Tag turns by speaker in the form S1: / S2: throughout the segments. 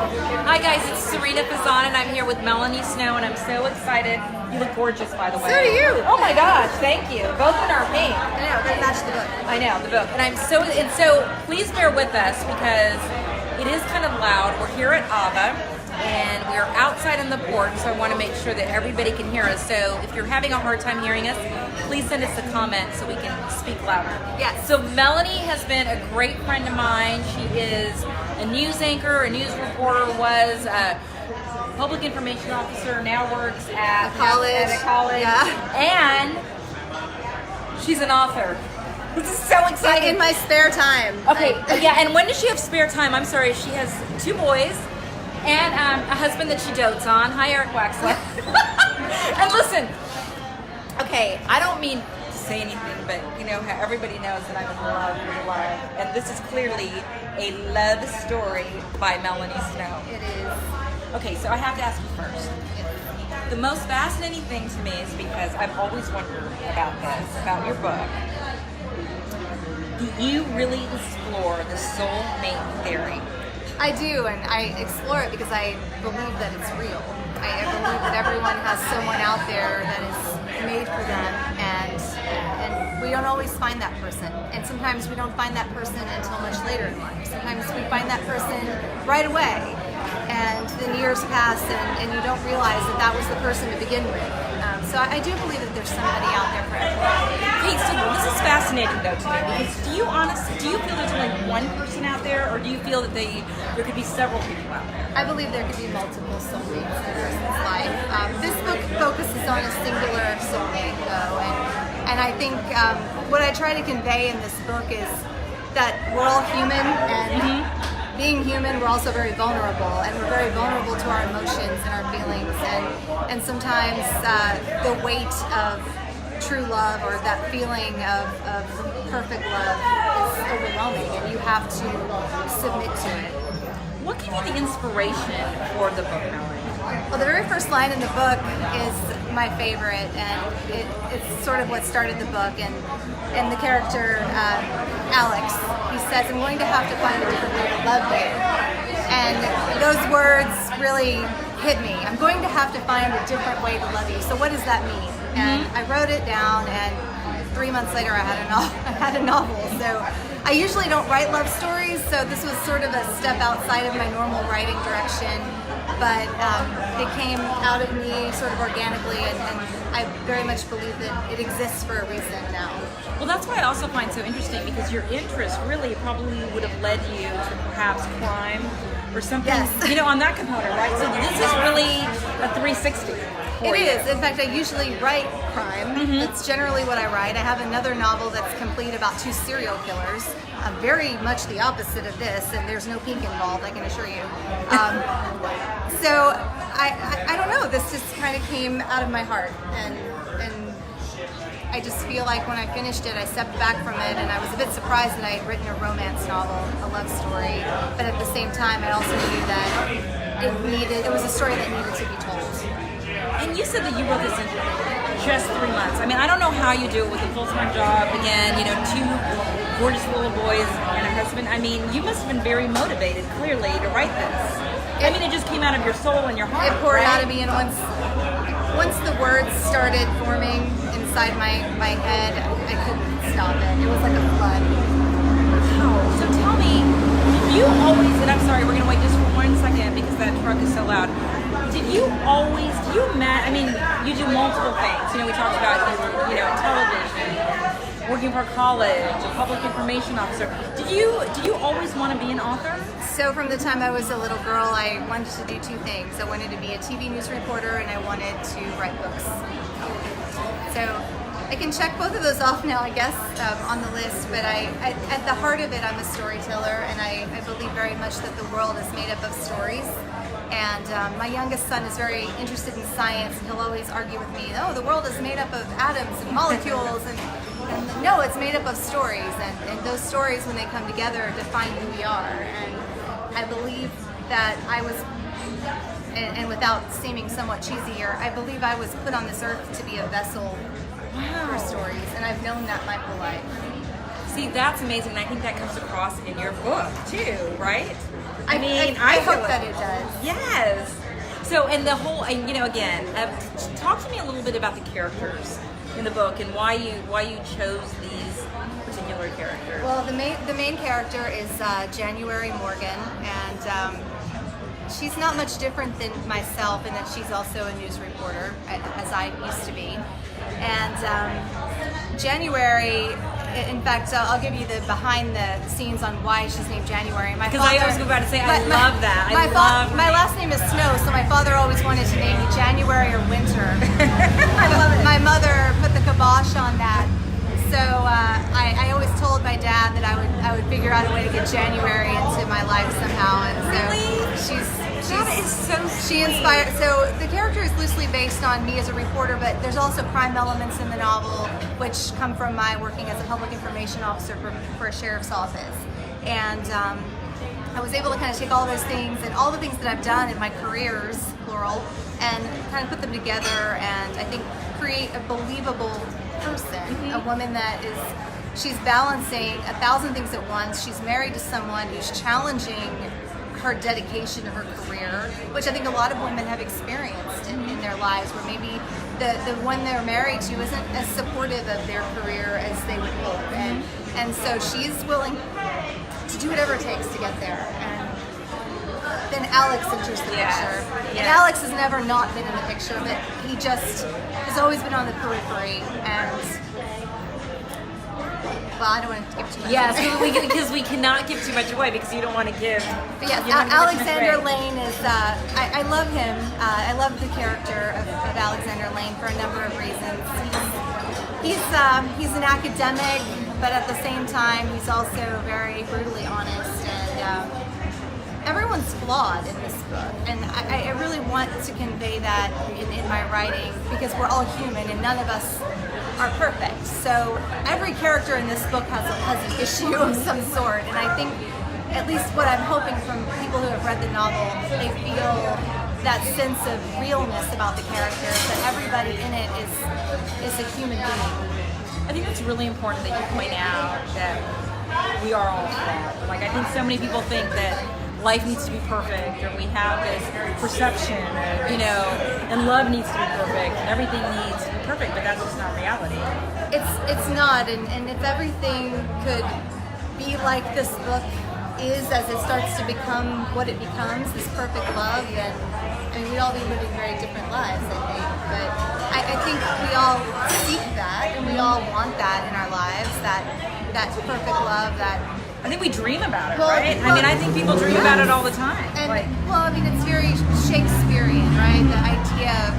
S1: Hi guys, it's Serena Fazan and I'm here with Melanie Snow and I'm so excited. You look gorgeous, by the way.
S2: So do you.
S1: Oh my gosh, thank you. Both in our pink.
S2: I know, that matched the book.
S1: I know, the book. And so please bear with us because it is kind of loud. We're here at Ava and we're outside on the porch, so I want to make sure that everybody can hear us. So if you're having a hard time hearing us, please send us a comment so we can speak louder.
S2: Yes.
S1: So Melanie has been a great friend of mine. She is a news anchor, a news reporter, was a public information officer, now works at
S2: a college.
S1: Yeah. And she's an author. This is so exciting.
S2: In my spare time.
S1: Okay, yeah, and when does she have spare time? I'm sorry, she has 2 boys and a husband that she dotes on. Hi, Eric Waxler. And listen, okay, I don't mean to say anything, but you know how everybody knows that I'm in love with love, and this is clearly a love story by Melanie Snow.
S2: It is.
S1: Okay, so I have to ask you first. The most fascinating thing to me is because I've always wondered about this, about your book. Do you really explore the soulmate theory?
S2: I do, and I explore it because I believe that it's real. I believe that everyone has someone out there that is made for them, and we don't always find that person. And sometimes we don't find that person until much later in life. Sometimes we find that person right away, and then years pass, and you don't realize that that was the person to begin with. So I do believe that there's somebody out there for everyone.
S1: Okay, so this is fascinating though to me because do you feel there's only one person out there, or do you feel that there could be several people out there?
S2: I believe there could be multiple soulmates in a person's life. This book focuses on a singular soulmate though, and I think what I try to convey in this book is that we're all human, and being human, we're also very vulnerable, and we're very vulnerable to our emotions and our feelings, and sometimes the weight of true love or that feeling of perfect love is overwhelming, and you have to submit to it.
S1: What gave you the inspiration for the book, Melanie?
S2: Well, the very first line in the book is my favorite, and it's sort of what started the book, and the character, Alex, he says, I'm going to have to find a different way to love you. And those words really hit me. I'm going to have to find a different way to love you. So what does that mean? And I wrote it down, and 3 months later I had a novel. So I usually don't write love stories, so this was sort of a step outside of my normal writing direction. But it came out of me sort of organically, and I very much believe that it exists for a reason now.
S1: Well, that's what I also find so interesting, because your interest really probably would have led you to perhaps crime or something,
S2: Yes.
S1: on that component, right? So this is really a 360.
S2: It is. In fact, I usually write crime. That's generally what I write. I have another novel that's complete about 2 serial killers. Very much the opposite of this, and there's no pink involved, I can assure you. So I don't know. This just kind of came out of my heart, and I just feel like when I finished it, I stepped back from it, and I was a bit surprised that I had written a romance novel, a love story. But at the same time, I also knew that it was a story that needed to be told.
S1: And you said that you wrote this in just 3 months. I mean, I don't know how you do it with a full-time job, again, 2 gorgeous little boys and a husband. I mean, you must have been very motivated, clearly, to write this. I mean, it just came out of your soul and your heart.
S2: It poured
S1: right?
S2: out of me, and once the words started forming inside my head, I couldn't stop it. It was like a flood.
S1: Wow. So tell me, did you always, and I'm sorry, we're going to wait just for 1 second because that truck is so loud. Did you imagine, I mean, you do multiple things. We talked about you in television, working for college, a public information officer. Did you always want to be an author?
S2: So from the time I was a little girl, I wanted to do 2 things. I wanted to be a TV news reporter, and I wanted to write books. So I can check both of those off now, I guess, on the list, but at the heart of it, I'm a storyteller, and I believe very much that the world is made up of stories. And my youngest son is very interested in science, and he'll always argue with me, the world is made up of atoms and molecules, and no, it's made up of stories, and those stories, when they come together, define who we are. And I believe that I was, and without seeming somewhat cheesy here, I believe I was put on this earth to be a vessel for stories, and I've known that my whole life.
S1: See, that's amazing, and I think that comes across in your book, too, right? I mean,
S2: I
S1: feel
S2: hope that it does.
S1: Yes. So, and the whole, and again, talk to me a little bit about the characters in the book and why you chose these particular characters.
S2: Well, the main character is January Morgan, and she's not much different than myself in that she's also a news reporter, as I used to be. And January, in fact, I'll give you the behind the scenes on why she's named January.
S1: Because I always go back to say, I love that.
S2: My last name is Snow, so my father always wanted to name me January or Winter.
S1: I love it.
S2: My mother put the kibosh on that. So I always told my dad that I would figure out a way to get January into my life somehow. And so
S1: Really? That is so sweet.
S2: she inspired. So the character is loosely based on me as a reporter, but there's also crime elements in the novel which come from my working as a public information officer for a sheriff's office. And I was able to kind of take all those things and all the things that I've done in my careers, plural, and kind of put them together and I think create a believable person, a woman that she's balancing 1,000 things at once. She's married to someone who's challenging her dedication to her career, which I think a lot of women have experienced in their lives, where maybe the one they're married to isn't as supportive of their career as they would hope. And so she's willing to do whatever it takes to get there. And then Alex enters the picture.
S1: Yes.
S2: And Alex has never not been in the picture, but he just has always been on the periphery. And well, I don't want to give too much.
S1: Yes, because we cannot give too much away because you don't want to give.
S2: But yes,
S1: you don't want to give
S2: Alexander
S1: too much away.
S2: Lane is. I love him. I love the character of Alexander Lane for a number of reasons. He's an academic, but at the same time, he's also very brutally honest, and everyone's flawed in this book. And I really want to convey that in my writing because we're all human, and none of us are perfect. So every character in this book has an issue of some sort, and I think at least what I'm hoping from people who have read the novel, they feel that sense of realness about the characters, that everybody in it is a human being.
S1: I think that's really important that you point out that we are all flawed. Like, I think so many people think that life needs to be perfect, or we have this perception of, and love needs to be perfect, and everything needs to be perfect, but that's just not reality.
S2: It's not, and if everything could be like this book is as it starts to become what it becomes, this perfect love, then we'd all be living very different lives, I think. But I think we all seek that, and we all want that in our lives, that perfect love, that.
S1: I think we dream about it,
S2: Well,
S1: right? I think people dream about it all the time.
S2: And it's very Shakespearean, right? The idea of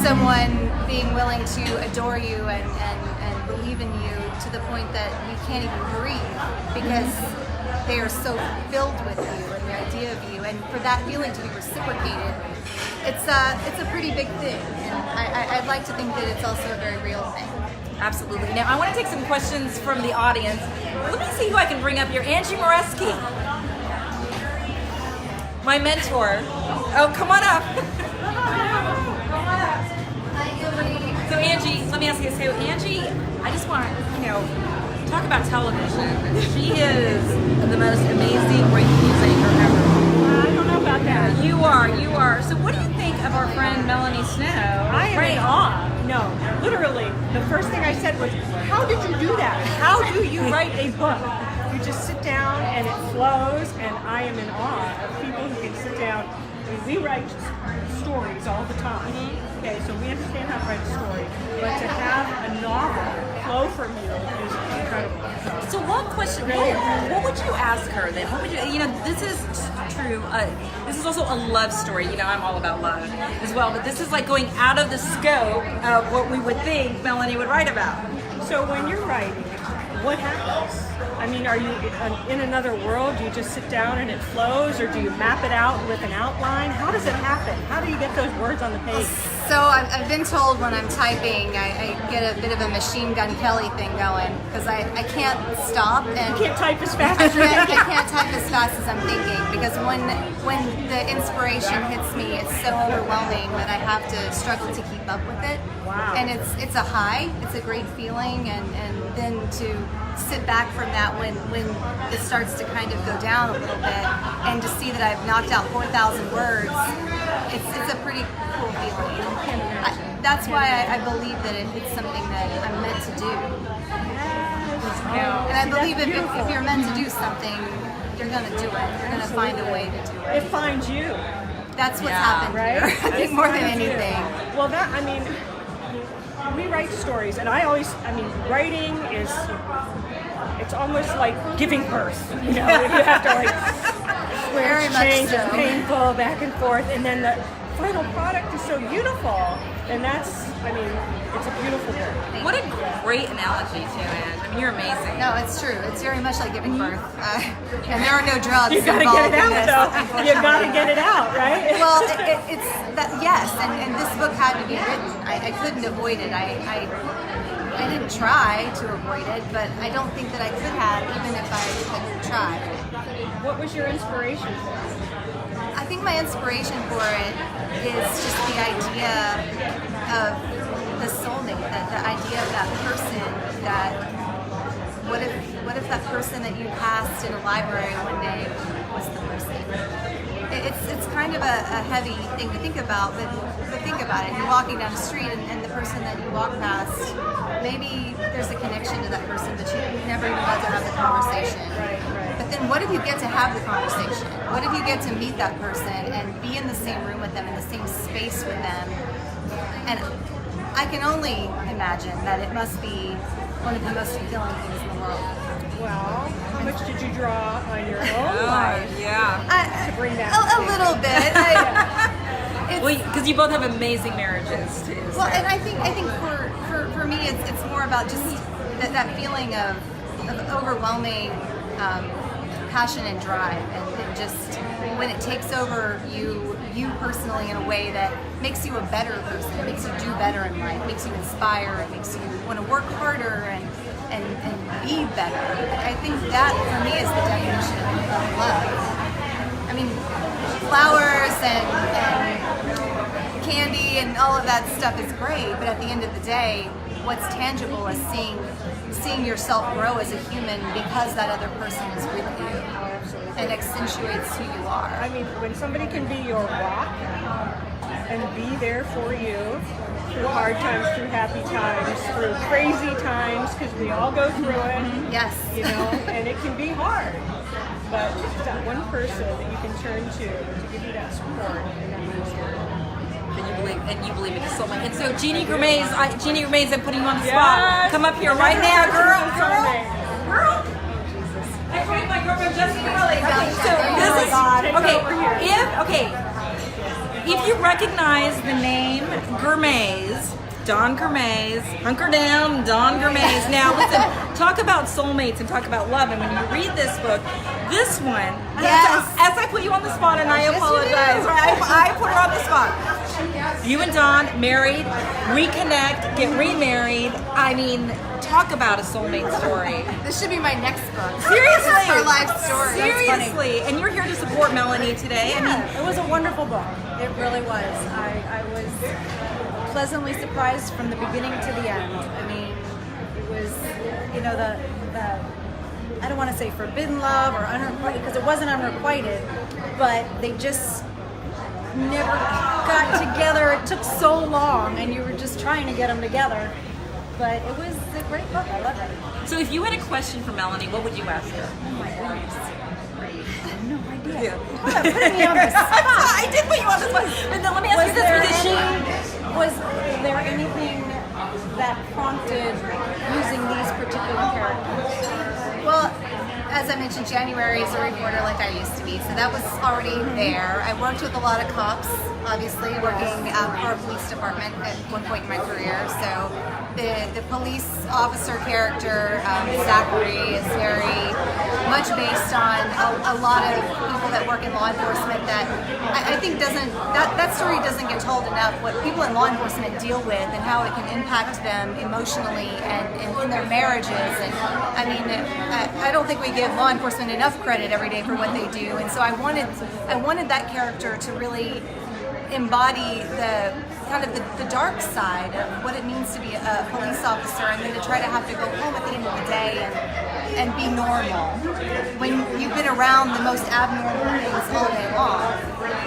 S2: someone being willing to adore you and believe in you to the point that you can't even breathe because they are so filled with you and the idea of you, and for that feeling to be reciprocated, it's a pretty big thing. And I'd like to think that it's also a very real thing.
S1: Absolutely. Now, I want to take some questions from the audience. Let me see who I can bring up here. Angie Moreski, my mentor. Oh, come on up. Come on up. So, Angie, let me ask you this. So, Angie, I just want to, talk about television. She is the most amazing breaking news anchor ever.
S3: I don't know about that.
S1: You are. So, what do you think of our friend Melanie Snow?
S3: I am in awe. No, literally, the first thing I said was, how did you do that? How do you write a book? You just sit down and it flows, and I am in awe of people who can sit down. We write stories all the time. Okay, so we understand how to write a story, but to have a novel flow from you is incredible.
S1: So what question, what would you ask her then? What would you, this is true, this is also a love story, I'm all about love as well, but this is like going out of the scope of what we would think Melanie would write about.
S3: So when you're writing, what happens? I mean, are you in another world? Do you just sit down and it flows, or do you map it out with an outline? How does it happen? How do you get those words on the page?
S2: So I've been told when I'm typing, I get a bit of a Machine Gun Kelly thing going because I can't stop and
S3: You can't type as fast
S2: I
S3: as you
S2: can't type as fast as I'm thinking because when the inspiration hits me, it's so overwhelming that I have to struggle to keep up with it.
S3: Wow.
S2: And it's a high, it's a great feeling, and then to sit back from that when it starts to kind of go down a little bit, and to see that I've knocked out 4,000 words, it's a pretty cool feeling. That's why I believe that it's something that I'm meant to do. And I believe if you're meant to do something, you're going to do it. You're going to find a way to do it.
S3: It finds you.
S2: That's what's happened
S3: right?
S2: here. I think more than anything.
S3: Well, we write stories, and writing is, it's almost like giving birth. You know, you have to like
S2: Very
S3: switch,
S2: much
S3: change,
S2: so.
S3: it's painful, back and forth, and then the final product is so beautiful, and it's a beautiful book.
S1: What a great analogy, too, Anne. I mean, you're amazing.
S2: No, it's true. It's very much like giving birth. And there are no drugs
S3: You gotta
S2: involved
S3: get it
S2: in this.
S3: out, though. You gotta get it out, right?
S2: Well, it's that, yes, and this book had to be written. I couldn't avoid it. I didn't try to avoid it, but I don't think that I could have, even if I had tried.
S3: What was your inspiration for it?
S2: I think my inspiration for it is just the idea of the soulmate, the idea of that person that, what if that person that you passed in a library one day was the person? It's kind of a heavy thing to think about, but think about it. You're walking down the street and the person that you walk past, maybe there's a connection to that person, but you never even got to have the conversation.
S3: Right.
S2: But then what if you get to have the conversation? What if you get to meet that person and be in the same room with them, in the same space with them? And I can only imagine that it must be one of the most fulfilling things in the world.
S3: Well, how much did you draw on your own life
S1: Yeah.
S3: to bring that?
S2: A little bit.
S1: Well, because you both have amazing marriages, too. So.
S2: Well, and I think for me, it's more about just that feeling of overwhelming passion and drive, and just when it takes over you personally in a way that makes you a better person, it makes you do better in life, makes you inspire, it makes you want to work harder and be better. I think that for me is the definition of love. I mean, flowers and candy and all of that stuff is great, but at the end of the day, what's tangible is seeing yourself grow as a human because that other person is with you and accentuates who you are.
S3: I mean, when somebody can be your rock and be there for you through hard times, through happy times, through crazy times, because we all go through it.
S2: Yes.
S3: You know, and it can be hard. But it's that one person that you can turn to give you that support and that understanding.
S1: And you believe in the soulmate. And so Jeannie Germaise, I'm putting you on the
S3: Yes.
S1: spot. Come up here right now, girl. I put my girlfriend Jessica Hurley. Okay, so this is if you recognize the name Germaise, Don Germaise, hunker down, Don Germaise. Now listen, talk about soulmates and talk about love. And when you read this book, this one,
S2: Yes.
S1: as I put you on the spot, and I apologize, I put her on the spot. You and Don married, reconnect, get remarried. I mean, talk about a soulmate story.
S2: This should be my next book.
S1: Seriously,
S2: This is her life story.
S1: Seriously, and you're here to support Melanie today. I mean,
S4: It was a wonderful book. It really was. I was pleasantly surprised from the beginning to the end. I mean, it was, the I don't want to say forbidden love or unrequited, because it wasn't unrequited, but they just never got together. It took so long, and you were just trying to get them together. But it was a great book. I love it.
S1: so if you had a question for Melanie, what would you ask her?
S4: Oh my goodness. I have no idea.
S1: Yeah.
S4: Put me on the spot.
S1: I did put you on the spot. But then let me ask you this:
S4: Was there anything that prompted using these particular characters?
S2: Well, as I mentioned, January is a reporter like I used to be, so that was already there. I worked with a lot of cops, obviously, working for a police department at one point in my career. So the police officer character, Zachary, is very much based on a lot of people that work in law enforcement that I think that story doesn't get told enough, what people in law enforcement deal with and how it can impact them emotionally and in their marriages. And I mean, I don't think we give law enforcement enough credit every day for what they do. And so I wanted that character to really embody the kind of the dark side of what it means to be a police officer, and then to try to have to go home at the end of the day and be normal when you've been around the most abnormal things all day long.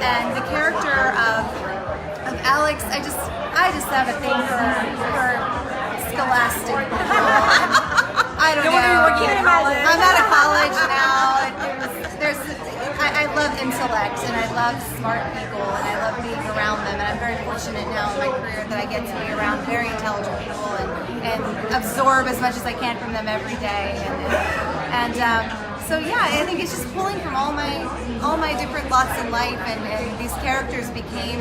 S2: And the character of Alex, I just have a thing for scholastic people. I don't know. I'm out of college now. I love intellect and I love smart people and I love being around them, and I'm very fortunate now in my career that I get to be around very intelligent people and absorb as much as I can from them every day. So yeah, I think it's just pulling from all my different lots in life, and these characters became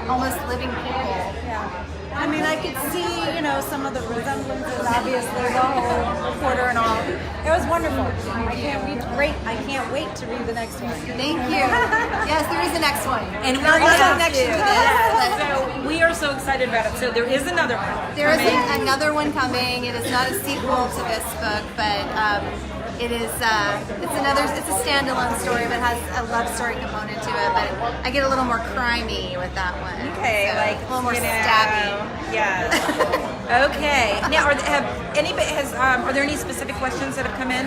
S2: almost living people.
S4: Yeah. I mean, I could see, some of the resemblances, obviously, the whole reporter and all. It was wonderful. I can't wait to read the next one.
S2: Thank you. Yes, there is a next one.
S1: And
S2: we're
S1: not
S2: next to this.
S1: So we are so excited about it. So there is another one.
S2: There is another one coming. It is not a sequel to this book, but it is. It's a standalone story, but has a love story component to it. But I get a little more crimey with that one.
S1: Okay,
S2: so
S1: like
S2: a little more stabby.
S1: Yeah. Okay. Now, are there any specific questions that have come in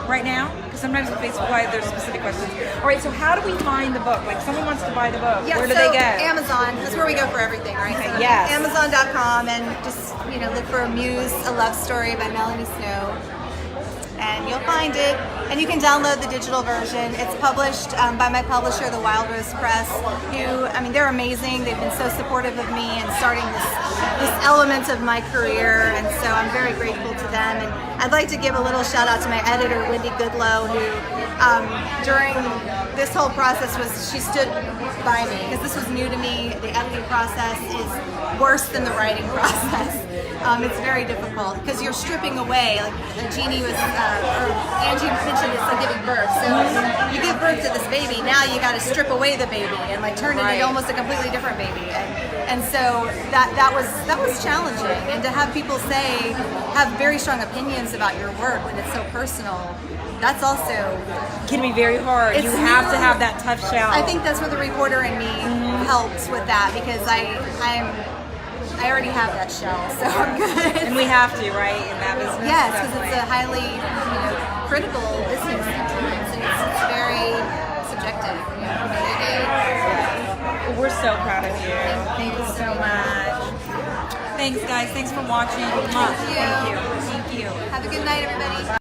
S1: right now? Because sometimes with Facebook Live, there's specific questions. All right. So how do we find the book? Like, someone wants to buy the book.
S2: Yeah,
S1: where do they go?
S2: Amazon. That's where we go for everything, right?
S1: Okay,
S2: So
S1: yes.
S2: Amazon.com, and just look for Muse, A Love Story by Melanie Snow, and you'll find it. And you can download the digital version. It's published by my publisher, the Wild Rose Press, who, they're amazing. They've been so supportive of me and starting this element of my career, and so I'm very grateful to them. And I'd like to give a little shout out to my editor, Wendy Goodlow, who during this whole process she stood by me, because this was new to me. The editing process is worse than the writing process. It's very difficult because you're stripping away, like Jeannie was, or Angie mentioned it's like giving birth. So you give birth to this baby, now you got to strip away the baby and like turn it into almost a completely different baby. And so that was challenging. And to have people have very strong opinions about your work when it's so personal, that's also
S1: can be very hard. You have to have that tough shell.
S2: I think that's where the reporter in me helps with that, because I already have that shell, so I'm good.
S1: And we have to, right, in that business?
S2: Yes, because it's a highly critical business sometimes, and it's very subjective.
S1: Well, we're so proud of you. Thank you so much. Thanks, guys. Thanks for watching.
S2: Thank you.
S1: Thank you.
S2: Have a good night, everybody.